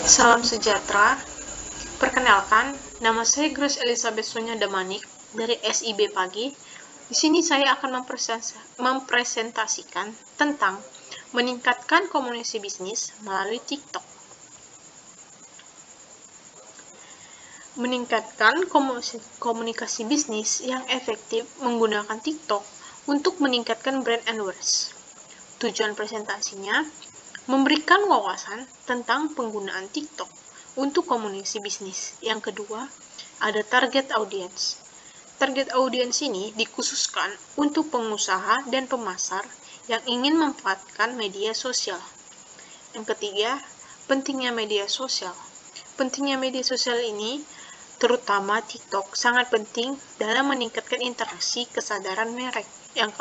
Salam sejahtera. Perkenalkan, nama saya Grace Elizabeth Sonia Damanik dari SIB Pagi. Di sini saya akan mempresentasikan tentang meningkatkan komunikasi bisnis melalui TikTok. Meningkatkan komunikasi bisnis yang efektif menggunakan TikTok untuk meningkatkan brand awareness. Tujuan presentasinya memberikan wawasan tentang penggunaan TikTok untuk komunikasi bisnis. Yang kedua, ada target audience. Target audience ini dikhususkan untuk pengusaha dan pemasar yang ingin memanfaatkan media sosial. Yang ketiga, pentingnya media sosial. Pentingnya media sosial ini, terutama TikTok, sangat penting dalam meningkatkan interaksi kesadaran merek. Yang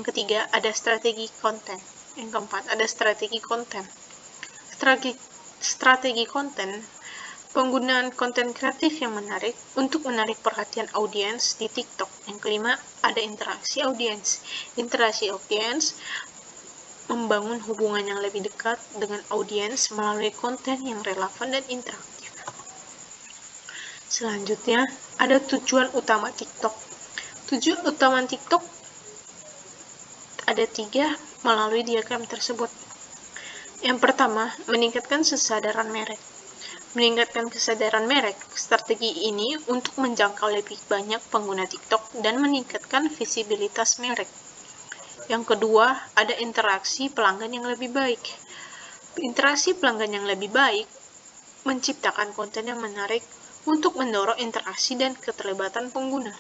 ketiga, ada strategi konten. Yang keempat, ada strategi konten. Strategi konten, penggunaan konten kreatif yang menarik untuk menarik perhatian audiens di TikTok. Yang kelima, ada interaksi audiens. Interaksi audiens membangun hubungan yang lebih dekat dengan audiens melalui konten yang relevan dan interaktif. Selanjutnya, ada tujuan utama TikTok. Tujuan utama TikTok ada 3 melalui diagram tersebut. Yang pertama, meningkatkan kesadaran merek. Meningkatkan kesadaran merek, strategi ini untuk menjangkau lebih banyak pengguna TikTok dan meningkatkan visibilitas merek. Yang kedua, ada interaksi pelanggan yang lebih baik. Interaksi pelanggan yang lebih baik menciptakan konten yang menarik untuk mendorong interaksi dan keterlibatan pengguna.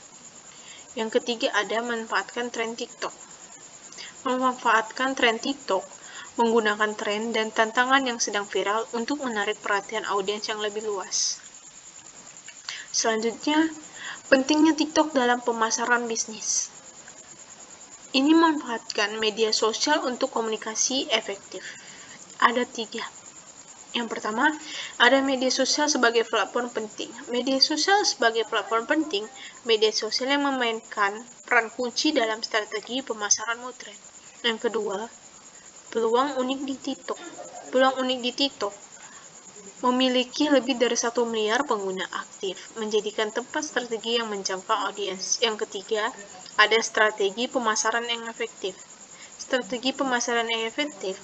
Yang ketiga, ada memanfaatkan tren TikTok. Memanfaatkan tren TikTok menggunakan tren dan tantangan yang sedang viral untuk menarik perhatian audiens yang lebih luas. Selanjutnya, pentingnya TikTok dalam pemasaran bisnis. Ini memanfaatkan media sosial untuk komunikasi efektif. Ada 3. Yang pertama, ada media sosial sebagai platform penting. Media sosial sebagai platform penting, media sosial yang memainkan peran kunci dalam strategi pemasaran modern. Yang kedua, peluang unik di TikTok. Peluang unik di TikTok memiliki lebih dari 1 miliar pengguna aktif, menjadikan tempat strategi yang menjangkau audiens. Yang ketiga, ada strategi pemasaran yang efektif. Strategi pemasaran yang efektif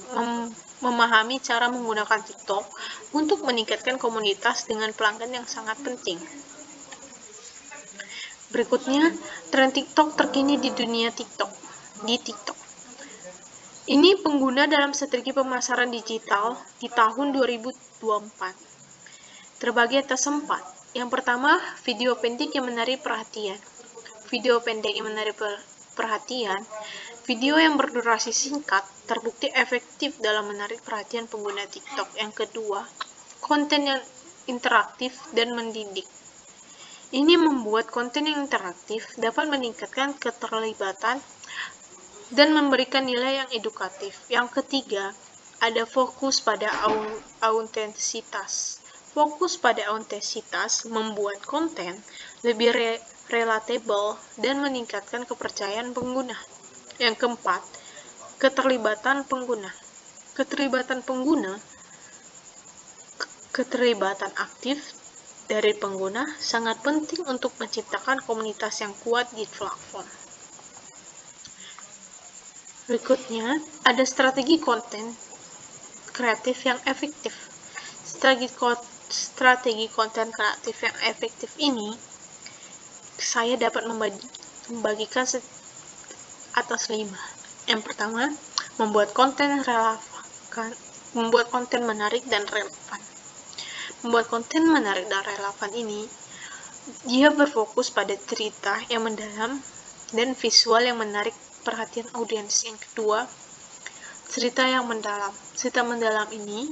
memahami cara menggunakan TikTok untuk meningkatkan komunitas dengan pelanggan yang sangat penting. Berikutnya, tren TikTok terkini di dunia TikTok. Di TikTok. Ini pengguna dalam strategi pemasaran digital di tahun 2024. Terbagi atas 4. Yang pertama, video pendek yang menarik perhatian. Video pendek yang menarik perhatian. Video yang berdurasi singkat terbukti efektif dalam menarik perhatian pengguna TikTok. Yang kedua, konten yang interaktif dan mendidik. Ini membuat konten yang interaktif dapat meningkatkan keterlibatan dan memberikan nilai yang edukatif. Yang ketiga, ada fokus pada autentisitas. Fokus pada autentisitas membuat konten lebih relatable dan meningkatkan kepercayaan pengguna. Yang keempat, keterlibatan pengguna. Keterlibatan aktif dari pengguna sangat penting untuk menciptakan komunitas yang kuat di platform. Berikutnya, ada strategi konten kreatif yang efektif. Strategi konten kreatif yang efektif ini, saya dapat membagikan atas 5. Yang pertama, membuat konten menarik dan relevan. Membuat konten menarik dan relevan ini, dia berfokus pada cerita yang mendalam dan visual yang menarik perhatian audiens. Yang kedua, cerita yang mendalam. Cerita mendalam ini,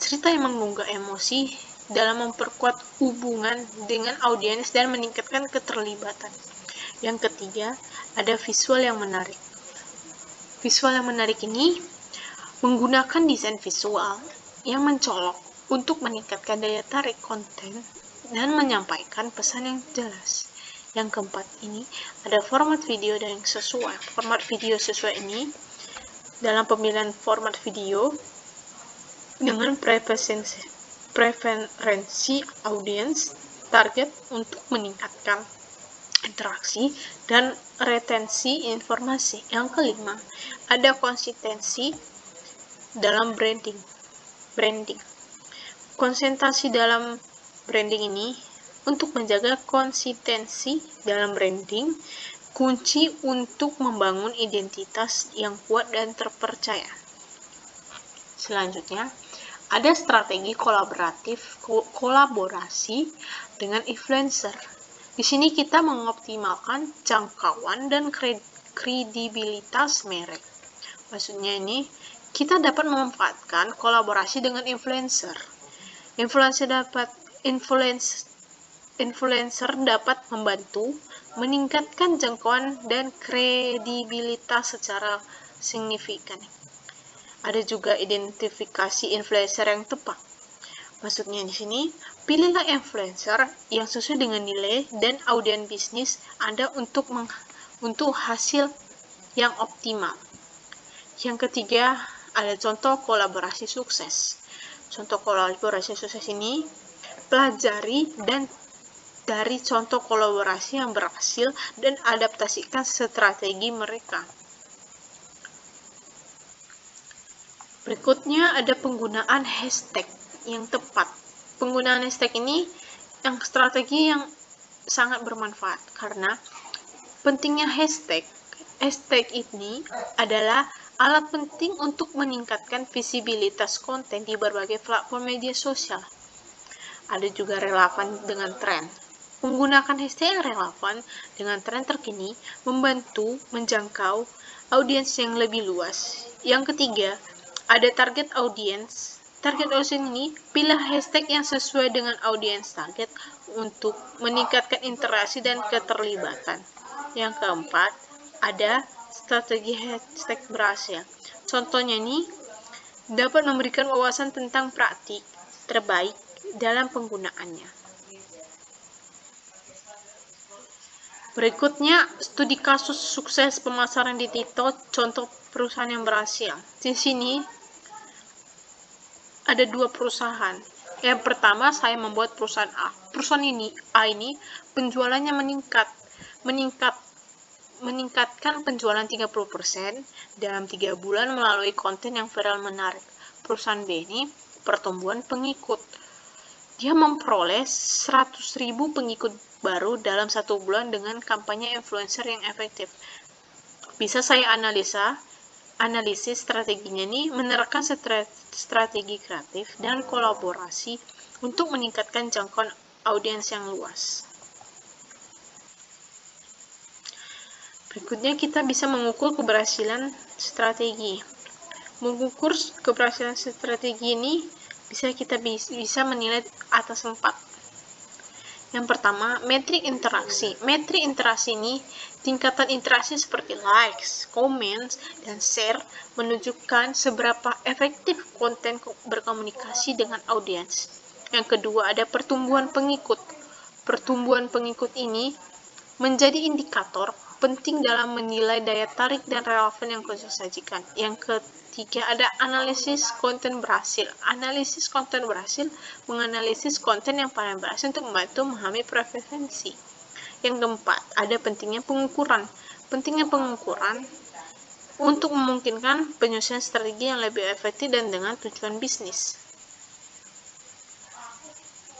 cerita yang mengunggah emosi dalam memperkuat hubungan dengan audiens dan meningkatkan keterlibatan. Yang ketiga, ada visual yang menarik. Visual yang menarik ini menggunakan desain visual yang mencolok untuk meningkatkan daya tarik konten dan menyampaikan pesan yang jelas. Yang keempat ini, ada format video yang sesuai. Format video sesuai ini, dalam pemilihan format video dengan preferensi preferensi audiens target untuk meningkatkan interaksi dan retensi informasi. Yang kelima, ada konsistensi dalam branding. Konsentrasi dalam branding ini untuk menjaga konsistensi dalam branding, kunci untuk membangun identitas yang kuat dan terpercaya. Selanjutnya, ada strategi kolaborasi dengan influencer. Di sini kita mengoptimalkan jangkauan dan kredibilitas merek. Maksudnya ini, kita dapat memanfaatkan kolaborasi dengan influencer. Influencer dapat membantu meningkatkan jangkauan dan kredibilitas secara signifikan. Ada juga identifikasi influencer yang tepat. Maksudnya di sini, pilihlah influencer yang sesuai dengan nilai dan audiens bisnis Anda untuk hasil yang optimal. Yang ketiga, ada contoh kolaborasi sukses. Contoh kolaborasi sukses ini, pelajari dari contoh kolaborasi yang berhasil dan adaptasikan strategi mereka. Berikutnya ada penggunaan hashtag yang tepat. Penggunaan hashtag ini strategi yang sangat bermanfaat karena pentingnya hashtag. Hashtag ini adalah alat penting untuk meningkatkan visibilitas konten di berbagai platform media sosial. Ada juga relevan dengan tren. Menggunakan hashtag yang relevan dengan tren terkini membantu menjangkau audiens yang lebih luas. Yang ketiga, ada target audiens. Target audiens ini, pilih hashtag yang sesuai dengan audiens target untuk meningkatkan interaksi dan keterlibatan. Yang keempat, ada strategi hashtag berhasil. Contohnya ini, dapat memberikan wawasan tentang praktik terbaik dalam penggunaannya. Berikutnya, studi kasus sukses pemasaran di TikTok, contoh perusahaan yang berhasil. Di sini ada 2 perusahaan. Yang pertama, saya membuat perusahaan A. Perusahaan A ini penjualannya meningkatkan penjualan 30% dalam 3 bulan melalui konten yang viral menarik. Perusahaan B ini pertumbuhan pengikut. Dia memperoleh 100.000 pengikut baru dalam 1 bulan dengan kampanye influencer yang efektif. Bisa saya analisis strateginya ini menerapkan strategi kreatif dan kolaborasi untuk meningkatkan jangkauan audiens yang luas. Berikutnya kita bisa mengukur keberhasilan strategi. Mengukur keberhasilan strategi ini kita bisa menilai atas 4. Yang pertama, metrik interaksi. Metrik interaksi ini tingkatan interaksi seperti likes, comments, dan share menunjukkan seberapa efektif konten berkomunikasi dengan audiens. Yang kedua, ada pertumbuhan pengikut. Pertumbuhan pengikut ini menjadi indikator penting dalam menilai daya tarik dan relevan yang disajikan. Yang ketiga, ada analisis konten berhasil. Analisis konten berhasil menganalisis konten yang paling berhasil untuk membantu memahami preferensi. Yang keempat, ada pentingnya pengukuran. Pentingnya pengukuran untuk memungkinkan penyusunan strategi yang lebih efektif dan dengan tujuan bisnis.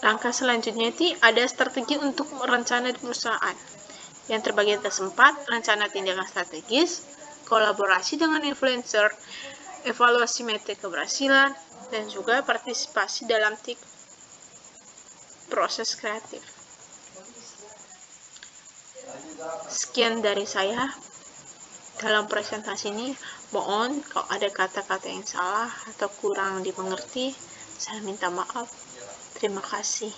Langkah selanjutnya itu ada strategi untuk rencana di perusahaan. Yang terbagi atas 4, rencana tindakan strategis, kolaborasi dengan influencer, evaluasi metrik keberhasilan, dan juga partisipasi dalam proses kreatif. Sekian dari saya dalam presentasi ini. Mohon kalau ada kata-kata yang salah atau kurang dimengerti, saya minta maaf. Terima kasih.